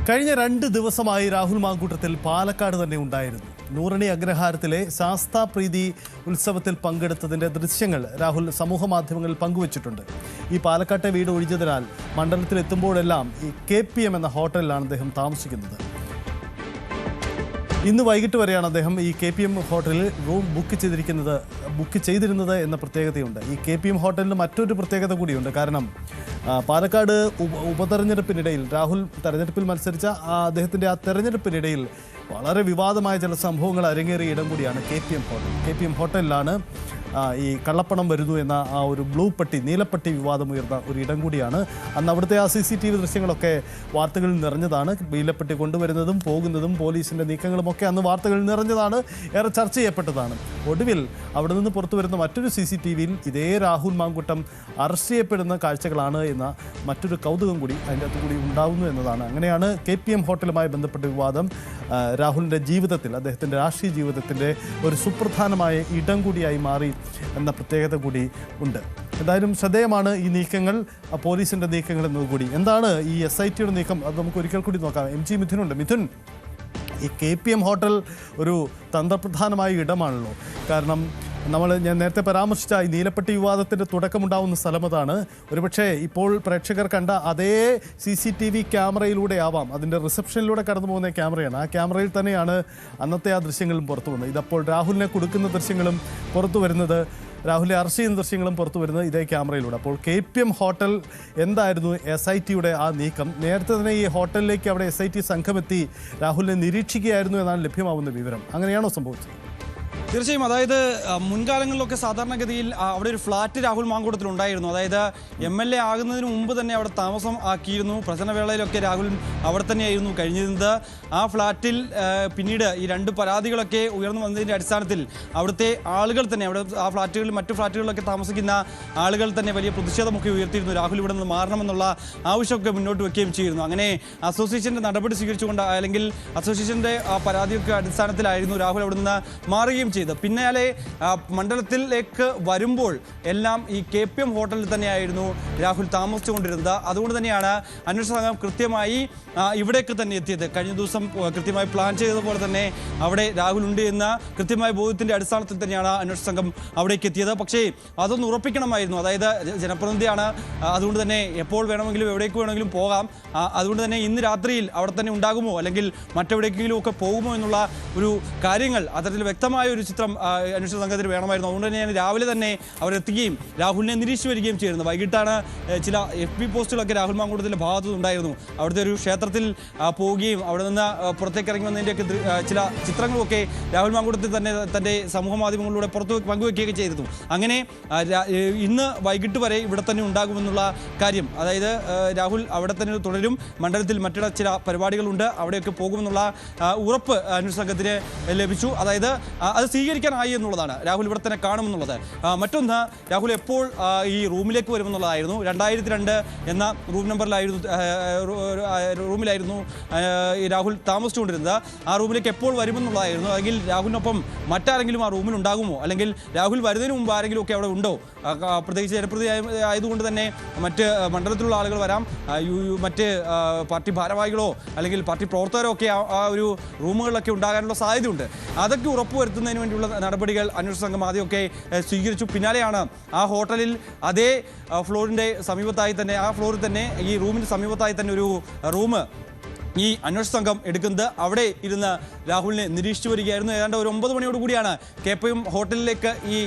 കഴിഞ്ഞ 2 ദിവസമായി രാഹുൽ മാങ്കൂട്ടത്തിൽ പാലക്കാട് തന്നെ ഉണ്ടായിരുന്നു. നൂറണി അഗ്രഹാരത്തിലെ ശാസ്താപ്രീതി ഉത്സവത്തിൽ പങ്കെടുത്തതിന്റെ ദൃശ്യങ്ങൾ രാഹുൽ സമൂഹ മാധ്യമങ്ങളിൽ പങ്കുവച്ചിട്ടുണ്ട്. ഈ പാലക്കാട്ടെ വീട് ഒഴിഞ്ഞതിനാൽ മണ്ഡലത്തിലെത്തുമ്പോഴെല്ലാം ഈ KPM എന്ന ഹോട്ടലിലാണ് അദ്ദേഹം താമസിക്കുന്നത്. ഇന്ന് വൈകിട്ട് വരെയാണ് അദ്ദേഹം ഈ KPM ഹോട്ടലിൽ റൂം ബുക്ക് ചെയ്തിരുന്നത് എന്ന പ്രത്യേകതയുണ്ട്. ഈ KPM ഹോട്ടലിന് മറ്റൊരു പ്രത്യേകത കൂടിയുണ്ട്. കാരണം പാലക്കാട് ഉപതെരഞ്ഞെടുപ്പിനിടയിൽ രാഹുൽ തെരഞ്ഞെടുപ്പിൽ മത്സരിച്ച അദ്ദേഹത്തിൻ്റെ ആ തെരഞ്ഞെടുപ്പിനിടയിൽ വളരെ വിവാദമായ ചില സംഭവങ്ങൾ അരങ്ങേറിയ ഇടം കൂടിയാണ് KPM ഹോട്ടലിലാണ് ഈ കള്ളപ്പണം വരുന്നു എന്ന ആ ഒരു നീലപ്പട്ടി വിവാദം ഉയർന്ന ഒരു ഇടം കൂടിയാണ്. അന്ന് അവിടുത്തെ ആ CCTV ദൃശ്യങ്ങളൊക്കെ വാർത്തകളിൽ നിറഞ്ഞതാണ്. നീലപ്പട്ടി കൊണ്ടുവരുന്നതും പോകുന്നതും പോലീസിൻ്റെ നീക്കങ്ങളുമൊക്കെ അന്ന് വാർത്തകളിൽ നിറഞ്ഞതാണ്, ഏറെ ചർച്ച ചെയ്യപ്പെട്ടതാണ്. ഒടുവിൽ അവിടെ നിന്ന് പുറത്തു വരുന്ന മറ്റൊരു CCTVയിൽ ഇതേ രാഹുൽ മാങ്കൂട്ടം അറസ്റ്റ് ചെയ്യപ്പെടുന്ന കാഴ്ചകളാണ് എന്ന മറ്റൊരു കൗതുകം കൂടി അതിൻ്റെ അകത്ത് കൂടി ഉണ്ടാവുന്നു എന്നതാണ്. അങ്ങനെയാണ് KPM ഹോട്ടലുമായി ബന്ധപ്പെട്ട വിവാദം രാഹുലിൻ്റെ ജീവിതത്തിൽ, അദ്ദേഹത്തിൻ്റെ രാഷ്ട്രീയ ജീവിതത്തിൻ്റെ ഒരു സുപ്രധാനമായ ഇടം കൂടിയായി മാറി എന്ന പ്രത്യേകത കൂടി ഉണ്ട്. എന്തായാലും ശ്രദ്ധേയമാണ് ഈ നീക്കങ്ങൾ, പോലീസിൻ്റെ നീക്കങ്ങൾ എന്നതുകൂടി. എന്താണ് ഈ SITയുടെ നീക്കം? അത് നമുക്ക് ഒരിക്കൽ കൂടി നോക്കാം. MG മിഥുനുണ്ട്. മിഥുൻ, ഈ KPM ഹോട്ടൽ ഒരു തന്ത്രപ്രധാനമായ ഇടമാണല്ലോ. കാരണം ഞാൻ നേരത്തെ പരാമർശിച്ച ഈ നീലപ്പട്ടി വിവാദത്തിൻ്റെ തുടക്കമുണ്ടാവുന്ന സ്ഥലം അതാണ്. ഒരുപക്ഷെ ഇപ്പോൾ പ്രേക്ഷകർ കണ്ട അതേ CCTV ക്യാമറയിലൂടെ ആവാം, അതിൻ്റെ റിസപ്ഷനിലൂടെ കടന്നു പോകുന്ന ക്യാമറയാണ്. ആ ക്യാമറയിൽ തന്നെയാണ് അന്നത്തെ ആ ദൃശ്യങ്ങളും പുറത്തു വന്നത്. ഇതപ്പോൾ രാഹുലിനെ കൊടുക്കുന്ന ദൃശ്യങ്ങളും പുറത്തു വരുന്നത്, രാഹുലിനെ അറസ്റ്റ് ചെയ്യുന്ന ദൃശ്യങ്ങളും പുറത്തു വരുന്നത് ഇതേ ക്യാമറയിലൂടെ. അപ്പോൾ KPM ഹോട്ടൽ എന്തായിരുന്നു SITയുടെ ആ നീക്കം? നേരത്തെ തന്നെ ഈ ഹോട്ടലിലേക്ക് അവിടെ SIT സംഘമെത്തി രാഹുലിനെ നിരീക്ഷിക്കുകയായിരുന്നു എന്നാണ് ലഭ്യമാവുന്ന വിവരം. അങ്ങനെയാണോ സംഭവിച്ചത്? തീർച്ചയായും. അതായത് മുൻകാലങ്ങളിലൊക്കെ സാധാരണഗതിയിൽ അവിടെ ഒരു ഫ്ലാറ്റ് രാഹുൽ മാങ്കൂട്ടത്തിൽ ഉണ്ടായിരുന്നു. അതായത് MLA ആകുന്നതിന് മുമ്പ് തന്നെ അവിടെ താമസം ആക്കിയിരുന്നു. പ്രചരണവേളയിലൊക്കെ രാഹുൽ അവിടെ തന്നെയായിരുന്നു കഴിഞ്ഞിരുന്നത്. ആ ഫ്ലാറ്റിൽ പിന്നീട് ഈ 2 പരാതികളൊക്കെ ഉയർന്നു വന്നതിൻ്റെ അടിസ്ഥാനത്തിൽ അവിടുത്തെ ആളുകൾ തന്നെ, അവിടെ ആ ഫ്ലാറ്റുകളിൽ മറ്റു ഫ്ലാറ്റുകളിലൊക്കെ താമസിക്കുന്ന ആളുകൾ തന്നെ വലിയ പ്രതിഷേധമൊക്കെ ഉയർത്തിയിരുന്നു. രാഹുൽ ഇവിടെ നിന്ന് മാറണമെന്നുള്ള ആവശ്യമൊക്കെ മുന്നോട്ട് വയ്ക്കുകയും ചെയ്തിരുന്നു. അങ്ങനെ അസോസിയേഷൻ്റെ നടപടി സ്വീകരിച്ചുകൊണ്ട്, അല്ലെങ്കിൽ അസോസിയേഷൻ്റെ പരാതിയൊക്കെ അടിസ്ഥാനത്തിലായിരുന്നു രാഹുൽ അവിടെ നിന്ന് മാറുകയും ചെയ്തത്. പിന്നാലെ മണ്ഡലത്തിലേക്ക് വരുമ്പോൾ എല്ലാം ഈ KPM ഹോട്ടലിൽ തന്നെയായിരുന്നു രാഹുൽ താമസിച്ചുകൊണ്ടിരുന്നത്. അതുകൊണ്ട് തന്നെയാണ് അന്വേഷണ സംഘം കൃത്യമായി ഇവിടേക്ക് തന്നെ എത്തിയത്. കഴിഞ്ഞ ദിവസം കൃത്യമായി പ്ലാൻ ചെയ്തതുപോലെ തന്നെ അവിടെ രാഹുൽ ഉണ്ട് എന്ന കൃത്യമായ ബോധ്യത്തിൻ്റെ അടിസ്ഥാനത്തിൽ തന്നെയാണ് അന്വേഷണ സംഘം അവിടേക്ക് എത്തിയത്. പക്ഷേ അതൊന്ന് ഉറപ്പിക്കണമായിരുന്നു. അതായത് ജനപ്രതിനിധിയാണ്, അതുകൊണ്ട് തന്നെ എപ്പോൾ വേണമെങ്കിലും എവിടേക്ക് വേണമെങ്കിലും പോകാം. അതുകൊണ്ട് തന്നെ ഇന്ന് രാത്രിയിൽ അവിടെ തന്നെ ഉണ്ടാകുമോ അല്ലെങ്കിൽ മറ്റെവിടേക്കെങ്കിലും ഒക്കെ പോകുമോ എന്നുള്ള ഒരു കാര്യങ്ങൾ, അത്തരത്തിൽ വ്യക്തമായ ഒരു ചിത്രം അന്വേഷണ സംഘത്തിന് വേണമായിരുന്നു. അതുകൊണ്ട് തന്നെയാണ് രാവിലെ തന്നെ അവരെത്തുകയും രാഹുലിനെ നിരീക്ഷിച്ചു വരികയും ചെയ്യുന്നത്. വൈകിട്ടാണ് ചില FB പോസ്റ്റുകളൊക്കെ രാഹുൽ മാങ്കൂട്ടത്തിൻ്റെ ഭാഗത്തുനിന്നുണ്ടായിരുന്നു. അവിടുത്തെ ഒരു ക്ഷേത്രത്തിൽ പോവുകയും അവിടെ നിന്ന് പുറത്തേക്ക് ഇറങ്ങി വന്നതിൻ്റെയൊക്കെ ചില ചിത്രങ്ങളുമൊക്കെ രാഹുൽ മാങ്കൂട്ടത്തിൽ തന്നെ തൻ്റെ സമൂഹ മാധ്യമങ്ങളിലൂടെ പങ്കുവയ്ക്കുകയൊക്കെ ചെയ്തിരുന്നു. അങ്ങനെ ഇന്ന് വൈകിട്ട് വരെ ഇവിടെ തന്നെ ഉണ്ടാകുമെന്നുള്ള കാര്യം, അതായത് രാഹുൽ അവിടെ തന്നെ തുടരും, മണ്ഡലത്തിൽ ചില പരിപാടികളുണ്ട്, അവിടെയൊക്കെ പോകുമെന്നുള്ള ഉറപ്പ് അന്വേഷണ സംഘത്തിന് ലഭിച്ചു. അതായത് അത് സ്വീകരിക്കാനായി എന്നുള്ളതാണ്. രാഹുൽ ഇവിടെ തന്നെ കാണുമെന്നുള്ളത്. മറ്റൊന്ന്, രാഹുൽ എപ്പോൾ ഈ റൂമിലേക്ക് വരുമെന്നുള്ളതായിരുന്നു. 2002 എന്ന റൂമിലായിരുന്നു ഈ രാഹുൽ താമസിച്ചുകൊണ്ടിരുന്നത്. ആ റൂമിലേക്ക് എപ്പോൾ വരുമെന്നുള്ളതായിരുന്നു. അല്ലെങ്കിൽ രാഹുലിനൊപ്പം മറ്റാരെങ്കിലും ആ റൂമിൽ ഉണ്ടാകുമോ, അല്ലെങ്കിൽ രാഹുൽ വരുന്നതിന് മുമ്പ് ആരെങ്കിലും ഒക്കെ അവിടെ ഉണ്ടോ? പ്രത്യേകിച്ച് ജനപ്രതി ആയതുകൊണ്ട് തന്നെ മറ്റ് മണ്ഡലത്തിലുള്ള ആളുകൾ വരാം, മറ്റ് പാർട്ടി ഭാരവാഹികളോ അല്ലെങ്കിൽ പാർട്ടി പ്രവർത്തകരോ ഒക്കെ ആ ഒരു റൂമുകളിലൊക്കെ ഉണ്ടാകാനുള്ള സാധ്യതയുണ്ട്. അതൊക്കെ ഉറപ്പുവരുത്തുന്നതിന് വേണ്ടിയുള്ള നടപടികൾ അന്വേഷണ സംഘം ആദ്യമൊക്കെ സ്വീകരിച്ചു. പിന്നാലെയാണ് ആ ഹോട്ടലിൽ അതേ ഫ്ലോറിൻ്റെ സമീപത്തായി തന്നെ, ആ ഫ്ലോറിൽ തന്നെ ഈ റൂമിന് സമീപത്തായി തന്നെ ഒരു റൂം ഈ അന്വേഷണ സംഘം എടുക്കുന്നത്. അവിടെ ഇരുന്ന് രാഹുലിനെ നിരീക്ഷിച്ചു വരികയായിരുന്നു. ഏതാണ്ട് ഒരു 9 മണിയോട് കൂടിയാണ് KPM ഹോട്ടലിലേക്ക് ഈ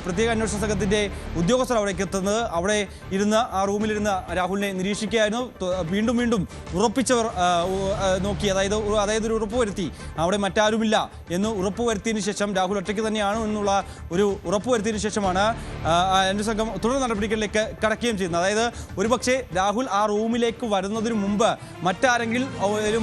പ്രത്യേക അന്വേഷണ സംഘത്തിൻ്റെ ഉദ്യോഗസ്ഥർ അവിടേക്ക് എത്തുന്നത്. അവിടെ ഇരുന്ന് ആ റൂമിലിരുന്ന് രാഹുലിനെ നിരീക്ഷിക്കുകയായിരുന്നു. വീണ്ടും ഉറപ്പിച്ചവർ നോക്കി, അതായത് ഒരു ഉറപ്പ് വരുത്തി അവിടെ മറ്റാരുമില്ല എന്ന് ഉറപ്പ് വരുത്തിയതിന് ശേഷം, രാഹുൽ ഒറ്റയ്ക്ക് തന്നെയാണ് എന്നുള്ള ഒരു ഉറപ്പ് വരുത്തിയതിന് ശേഷമാണ് അന്വേഷണ സംഘം തുടർ നടപടികളിലേക്ക് കടക്കുകയും ചെയ്യുന്നത്. അതായത് ഒരുപക്ഷെ രാഹുൽ ആ റൂമിലേക്ക് വരുന്നതിന് മുമ്പ് മറ്റാരെങ്കിലും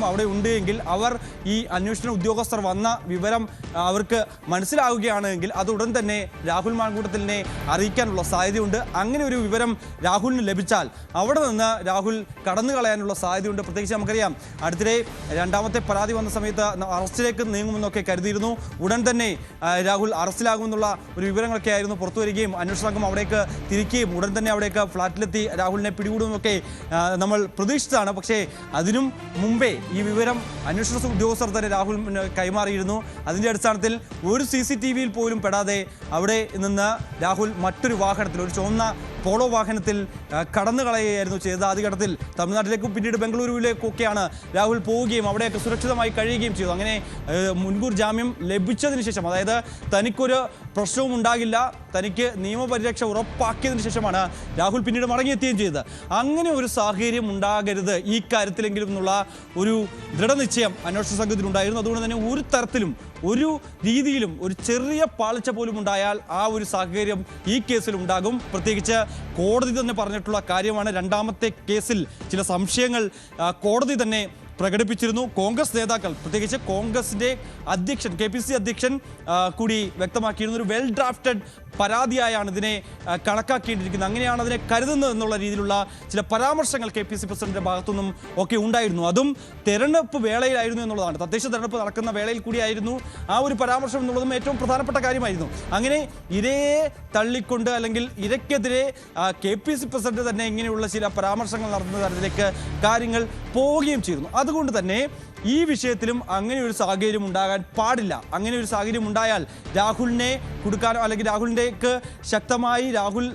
അവിടെ ഉണ്ട് എങ്കിൽ അവർ ഈ അന്വേഷണ ഉദ്യോഗസ്ഥർ വന്ന വിവരം അവർക്ക് മനസ്സിലാവുകയാണെങ്കിൽ അത് ഉടൻ തന്നെ രാഹുൽ മാങ്കൂട്ടത്തിനെ അറിയിക്കാനുള്ള സാധ്യതയുണ്ട്. അങ്ങനെ ഒരു വിവരം രാഹുലിന് ലഭിച്ചാൽ അവിടെ നിന്ന് രാഹുൽ കടന്നു കളയാനുള്ള സാധ്യതയുണ്ട്. പ്രത്യേകിച്ച് നമുക്കറിയാം, അടുത്തിടെ 2ാമത്തെ പരാതി വന്ന സമയത്ത് അറസ്റ്റിലേക്ക് നീങ്ങുമെന്നൊക്കെ കരുതിയിരുന്നു. ഉടൻ തന്നെ രാഹുൽ അറസ്റ്റിലാകുമെന്നുള്ള ഒരു വിവരങ്ങളൊക്കെ ആയിരുന്നു പുറത്തു വരികയും അന്വേഷണ സംഘം അവിടേക്ക് തിരിക്കുകയും ഉടൻ തന്നെ അവിടേക്ക് ഫ്ലാറ്റിലെത്തി രാഹുലിനെ പിടികൂടുമെന്നൊക്കെ നമ്മൾ പ്രതീക്ഷിച്ചതാണ്. പക്ഷേ അതിനും മുമ്പേ മുൻപേ ഈ വിവരം അന്വേഷണ ഉദ്യോഗസ്ഥർ തന്നെ രാഹുൽ കൈമാറിയിരുന്നു. അതിൻ്റെ അടിസ്ഥാനത്തിൽ ഒരു CCTV-യിൽ പോലും പെടാതെ അവിടെ നിന്ന് രാഹുൽ മറ്റൊരു വാഹനത്തിൽ, ഒരു ചുവന്ന പോളോ വാഹനത്തിൽ കടന്നു കളയുകയായിരുന്നു ചെയ്തത്. ആദ്യഘട്ടത്തിൽ തമിഴ്നാട്ടിലേക്കും പിന്നീട് ബംഗളൂരുവിലേക്കൊക്കെയാണ് രാഹുൽ പോവുകയും അവിടെയൊക്കെ സുരക്ഷിതമായി കഴിയുകയും ചെയ്തു. അങ്ങനെ മുൻകൂർ ജാമ്യം ലഭിച്ചതിന് ശേഷം, അതായത് തനിക്കൊരു പ്രശ്നവും ഉണ്ടാകില്ല, തനിക്ക് നിയമപരിരക്ഷ ഉറപ്പാക്കിയതിനു ശേഷമാണ് രാഹുൽ പിന്നീട് മടങ്ങിയെത്തുകയും ചെയ്തത്. അങ്ങനെ ഒരു സാഹചര്യം ഉണ്ടാകരുത് ഈ കാര്യത്തിലെങ്കിലും എന്നുള്ള ഒരു ദൃഢനിശ്ചയം അന്വേഷണ സംഘത്തിനുണ്ടായിരുന്നു. അതുകൊണ്ട് തന്നെ ഒരു തരത്തിലും ഒരു രീതിയിലും ഒരു ചെറിയ പാളിച്ച പോലും ഉണ്ടായാൽ ആ ഒരു സാഹചര്യം ഈ കേസിൽ ഉണ്ടാകും. പ്രത്യേകിച്ച് കോടതി തന്നെ പറഞ്ഞിട്ടുള്ള കാര്യമാണ്. രണ്ടാമത്തെ കേസിൽ ചില സംശയങ്ങൾ കോടതി തന്നെ പ്രകടിപ്പിച്ചിരുന്നു. കോൺഗ്രസ് നേതാക്കൾ, പ്രത്യേകിച്ച് കോൺഗ്രസിൻ്റെ അധ്യക്ഷൻ, KPCC അധ്യക്ഷൻ കൂടി വ്യക്തമാക്കിയിരുന്നു. ഒരു വെൽ ഡ്രാഫ്റ്റഡ് പരാതിയായാണ് ഇതിനെ കണക്കാക്കിയിരിക്കുന്നത്, അങ്ങനെയാണ് അതിനെ കരുതുന്നത് എന്നുള്ള രീതിയിലുള്ള ചില പരാമർശങ്ങൾ KPCC പ്രസിഡന്റിന്റെ ഭാഗത്തുനിന്നും ഒക്കെ ഉണ്ടായിരുന്നു. അതും തെരഞ്ഞെടുപ്പ് വേളയിലായിരുന്നു എന്നുള്ളതാണ്. തദ്ദേശ തെരഞ്ഞെടുപ്പ് നടക്കുന്ന വേളയിൽ കൂടിയായിരുന്നു ആ ഒരു പരാമർശം എന്നുള്ളതും ഏറ്റവും പ്രധാനപ്പെട്ട കാര്യമായിരുന്നു. അങ്ങനെ ഇരയെ തള്ളിക്കൊണ്ട്, അല്ലെങ്കിൽ ഇരയ്ക്കെതിരെ KPCC പ്രസിഡന്റ് തന്നെ ഇങ്ങനെയുള്ള ചില പരാമർശങ്ങൾ നടത്തുന്ന തരത്തിലേക്ക് കാര്യങ്ങൾ പോവുകയും ചെയ്തിരുന്നു. അതുകൊണ്ട് തന്നെ ഈ വിഷയത്തിലും അങ്ങനെ ഒരു സാഹചര്യം ഉണ്ടാകാൻ പാടില്ല. അങ്ങനെ ഒരു സാഹചര്യം ഉണ്ടായാൽ രാഹുലിനെ കൊടുക്കാനോ അല്ലെങ്കിൽ രാഹുലിൻ്റെക്ക് ശക്തമായി രാഹുൽ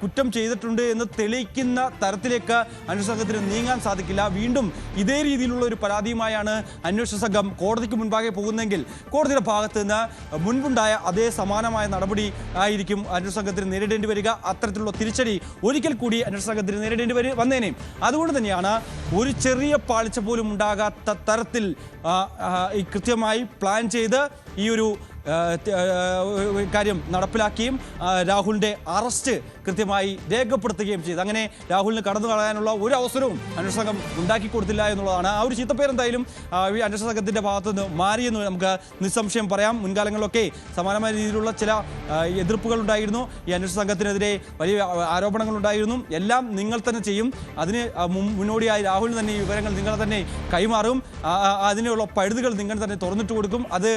കുറ്റം ചെയ്തിട്ടുണ്ട് എന്ന് തെളിയിക്കുന്ന തരത്തിലേക്ക് അന്വേഷണ സംഘത്തിന് നീങ്ങാൻ സാധിക്കില്ല. വീണ്ടും ഇതേ രീതിയിലുള്ള ഒരു പരാതിയുമായാണ് അന്വേഷണ സംഘം കോടതിക്ക് മുൻപാകെ പോകുന്നതെങ്കിൽ കോടതിയുടെ ഭാഗത്ത് നിന്ന് മുൻപുണ്ടായ അതേ സമാനമായ നടപടി ആയിരിക്കും അന്വേഷണ സംഘത്തിന് നേരിടേണ്ടി വരിക. അത്തരത്തിലുള്ള തിരിച്ചടി ഒരിക്കൽ കൂടി അന്വേഷണ സംഘത്തിന് നേരിടേണ്ടി വന്നേനെയും. അതുകൊണ്ട് തന്നെയാണ് ഒരു ചെറിയ പാളിച്ച പോലും ഉണ്ടാകാത്ത തരത്തിൽ കൃത്യമായി പ്ലാൻ ചെയ്ത് ഈ ഒരു കാര്യം നടപ്പിലാക്കുകയും രാഹുലിൻ്റെ അറസ്റ്റ് കൃത്യമായി രേഖപ്പെടുത്തുകയും ചെയ്തു. അങ്ങനെ രാഹുലിന് കടന്നു കളയാനുള്ള ഒരു അവസരവും അന്വേഷണ സംഘം ഉണ്ടാക്കി കൊടുത്തില്ല എന്നുള്ളതാണ്. ആ ഒരു ചീത്തപ്പേര് എന്തായാലും അന്വേഷണ സംഘത്തിൻ്റെ ഭാഗത്തുനിന്ന് മാറിയെന്ന് നമുക്ക് നിസ്സംശയം പറയാം. മുൻകാലങ്ങളിലൊക്കെ സമാനമായ രീതിയിലുള്ള ചില എതിർപ്പുകൾ ഉണ്ടായിരുന്നു. ഈ അന്വേഷണ സംഘത്തിനെതിരെ വലിയ ആരോപണങ്ങൾ ഉണ്ടായിരുന്നു. എല്ലാം നിങ്ങൾ തന്നെ ചെയ്യും, അതിന് മുന്നോടിയായി രാഹുൽ തന്നെ ഈ വിവരങ്ങൾ നിങ്ങൾ തന്നെ കൈമാറും, അതിനുള്ള പഴുതുകൾ നിങ്ങൾ തന്നെ തുറന്നിട്ട് കൊടുക്കും. അത്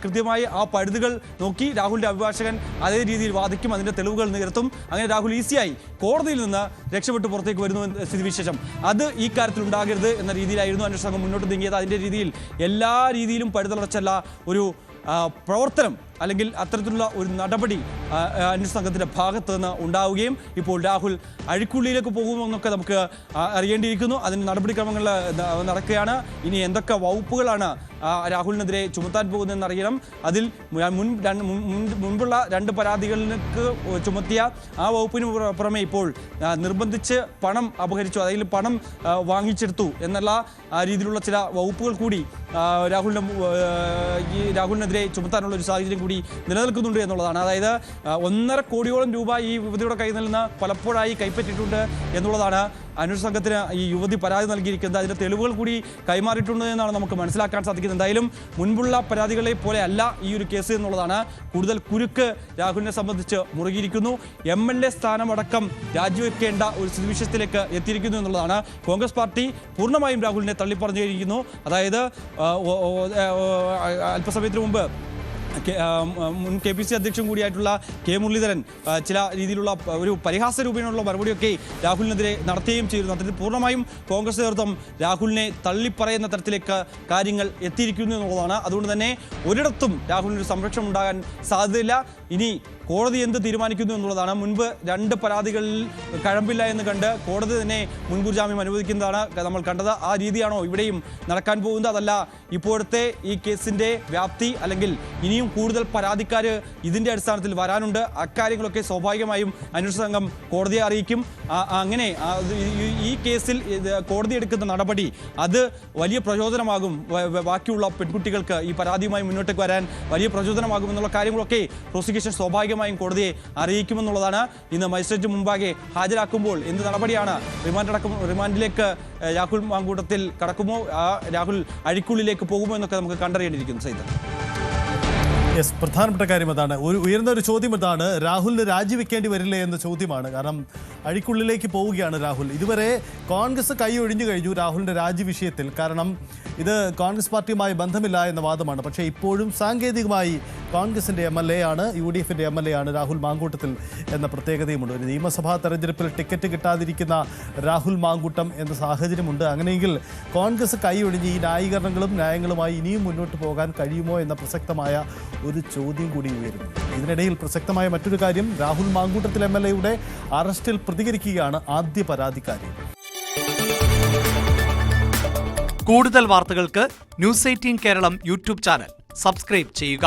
കൃത്യമായി ആ പഴുതുകൾ നോക്കി രാഹുലിൻ്റെ അഭിഭാഷകൻ അതേ രീതിയിൽ വാദിക്കും, അതിൻ്റെ തെളിവുകൾ നിരത്തും. അങ്ങനെ രാഹുൽ ഈസിയായി കോടതിയിൽ നിന്ന് രക്ഷപ്പെട്ട് പുറത്തേക്ക് വരുന്നു സ്ഥിതിവിശേഷം. അത് ഈ കാര്യത്തിൽ ഉണ്ടാകരുത് എന്ന രീതിയിലായിരുന്നു അന്വേഷണ സംഘം മുന്നോട്ട് നീങ്ങിയത്. അതിൻ്റെ രീതിയിൽ എല്ലാ രീതിയിലും പഴുതടച്ചല്ല ഒരു പ്രവർത്തനം അല്ലെങ്കിൽ അത്തരത്തിലുള്ള ഒരു നടപടി അന്വേഷണ സംഘത്തിൻ്റെ ഭാഗത്ത് നിന്ന് ഉണ്ടാവുകയും ഇപ്പോൾ രാഹുൽ അഴിക്കുള്ളിയിലേക്ക് പോകുമെന്നൊക്കെ നമുക്ക് അറിയേണ്ടിയിരിക്കുന്നു. അതിന് നടപടിക്രമങ്ങൾ നടക്കുകയാണ്. ഇനി എന്തൊക്കെ വകുപ്പുകളാണ് രാഹുലിനെതിരെ ചുമത്താൻ പോകുന്നതെന്ന് അറിയണം. അതിൽ മുൻപുള്ള 2 പരാതികൾക്ക് ചുമത്തിയ ആ വകുപ്പിന് പുറമെ ഇപ്പോൾ നിർബന്ധിച്ച് പണം അപഹരിച്ചു, അതിൽ പണം വാങ്ങിച്ചെടുത്തു എന്നുള്ള രീതിയിലുള്ള ചില വകുപ്പുകൾ കൂടി രാഹുലിനെതിരെ ചുമത്താനുള്ള ഒരു സാഹചര്യം കൂടി നിലനിൽക്കുന്നുണ്ട് എന്നുള്ളതാണ്. അതായത് 1.5 കോടിയോളം രൂപ ഈ യുവതിയുടെ കയ്യിൽ നിന്ന് പലപ്പോഴായി കൈപ്പറ്റിയിട്ടുണ്ട് എന്നുള്ളതാണ് അന്വേഷണ സംഘത്തിന് ഈ യുവതി പരാതി നൽകിയിരിക്കുന്നത്. അതിൻ്റെ തെളിവുകൾ കൂടി കൈമാറിയിട്ടുണ്ട് എന്നാണ് നമുക്ക് മനസ്സിലാക്കാൻ സാധിക്കുന്നത്. എന്തായാലും മുൻപുള്ള പരാതികളെ പോലെ അല്ല ഈ ഒരു കേസ് എന്നുള്ളതാണ്. കൂടുതൽ കുരുക്ക് രാഹുലിനെ സംബന്ധിച്ച് മുറുകിയിരിക്കുന്നു. MLA സ്ഥാനമടക്കം രാജിവെക്കേണ്ട ഒരു സ്ഥിതിവിശേഷത്തിലേക്ക് എത്തിയിരിക്കുന്നു എന്നുള്ളതാണ്. കോൺഗ്രസ് പാർട്ടി പൂർണ്ണമായും രാഹുലിനെ തള്ളിപ്പറഞ്ഞിരിക്കുന്നു. അതായത് അല്പസമയത്തിന് മുമ്പ് മുൻ KPCC അധ്യക്ഷൻ കൂടിയായിട്ടുള്ള K മുരളീധരൻ ചില രീതിയിലുള്ള ഒരു പരിഹാസ രൂപേണയുള്ള മറുപടിയൊക്കെ രാഹുലിനെതിരെ നടത്തുകയും ചെയ്തിരുന്നു. അത്തരത്തിൽ പൂർണ്ണമായും കോൺഗ്രസ് നേതൃത്വം രാഹുലിനെ തള്ളിപ്പറയുന്ന തരത്തിലേക്ക് കാര്യങ്ങൾ എത്തിയിരിക്കുന്നു എന്നുള്ളതാണ്. അതുകൊണ്ട് തന്നെ ഒരിടത്തും രാഹുലിനൊരു സംരക്ഷണം ഉണ്ടാകാൻ സാധ്യതയില്ല. ഇനി കോടതി എന്ത് തീരുമാനിക്കുന്നു എന്നുള്ളതാണ്. മുൻപ് 2 പരാതികളിൽ കഴമ്പില്ല എന്ന് കണ്ട് കോടതി തന്നെ മുൻകൂർ ജാമ്യം അനുവദിക്കുന്നതാണ് നമ്മൾ കണ്ടത്. ആ രീതിയാണോ ഇവിടെയും നടക്കാൻ പോകുന്നത്? അതല്ല ഇപ്പോഴത്തെ ഈ കേസിൻ്റെ വ്യാപ്തി, അല്ലെങ്കിൽ ഇനിയും കൂടുതൽ പരാതിക്കാർ ഇതിൻ്റെ അടിസ്ഥാനത്തിൽ വരാനുണ്ട്. അക്കാര്യങ്ങളൊക്കെ സ്വാഭാവികമായും അന്വേഷണ സംഘം കോടതിയെ അറിയിക്കും. അങ്ങനെ ഈ കേസിൽ കോടതി എടുക്കുന്ന നടപടി അത് വലിയ പ്രചോദനമാകും. ബാക്കിയുള്ള പെൺകുട്ടികൾക്ക് ഈ പരാതിയുമായി മുന്നോട്ടേക്ക് വരാൻ വലിയ പ്രചോദനമാകും എന്നുള്ള കാര്യങ്ങളൊക്കെ പ്രോസിക്യൂഷൻ സ്വാഭാവികമായും കോടതിയെ അറിയിക്കുമെന്നുള്ളതാണ്. ഇന്ന് മജിസ്ട്രേറ്റ് മുമ്പാകെ ഹാജരാക്കുമ്പോൾ എന്ത് നടപടിയാണ്, റിമാൻഡിലേക്ക് രാഹുൽ മാങ്കൂട്ടത്തിൽ കടക്കുമോ, രാഹുൽ അഴിക്കുള്ളിലേക്ക് പോകുമോ എന്നൊക്കെ നമുക്ക് കണ്ടറിയേണ്ടിയിരിക്കുന്നു. സൈദ്. യെസ്, പ്രധാനപ്പെട്ട കാര്യം അതാണ്. ഉയർന്ന ഒരു ചോദ്യം ഇതാണ്, രാഹുലിന് രാജിവെക്കേണ്ടി വരില്ലേ എന്ന ചോദ്യമാണ്. കാരണം അഴിക്കുള്ളിലേക്ക് പോവുകയാണ് രാഹുൽ. ഇതുവരെ കോൺഗ്രസ് കൈ ഒഴിഞ്ഞു കഴിഞ്ഞു രാഹുലിന്റെ രാജി വിഷയത്തിൽ. കാരണം ഇത് കോൺഗ്രസ് പാർട്ടിയുമായി ബന്ധമില്ല എന്ന വാദമാണ്. പക്ഷേ ഇപ്പോഴും സാങ്കേതികമായി കോൺഗ്രസിന്റെ MLA ആണ്, UDF MLA ആണ് രാഹുൽ മാങ്കൂട്ടത്തിൽ എന്ന പ്രത്യേകതയുമുണ്ട്. ഒരു നിയമസഭാ തെരഞ്ഞെടുപ്പിൽ ടിക്കറ്റ് കിട്ടാതിരിക്കുന്ന രാഹുൽ മാങ്കൂട്ടം എന്ന സാഹചര്യമുണ്ട്. അങ്ങനെയെങ്കിൽ കോൺഗ്രസ് കൈ ഒഴിഞ്ഞ് ഈ ന്യായങ്ങളുമായി ഇനിയും മുന്നോട്ട് പോകാൻ കഴിയുമോ എന്ന പ്രസക്തമായ ഒരു ചോദ്യം കൂടി ഉയരുന്നു. ഇതിനിടയിൽ പ്രസക്തമായ മറ്റൊരു കാര്യം, രാഹുൽ മാങ്കൂട്ടത്തിൽ MLA അറസ്റ്റിൽ പ്രതികരിക്കുകയാണ് ആദ്യ പരാതിക്കാരി. കൂടുതൽ വാർത്തകൾക്ക് News 18 Keralam YouTube channel subscribe ചെയ്യുക.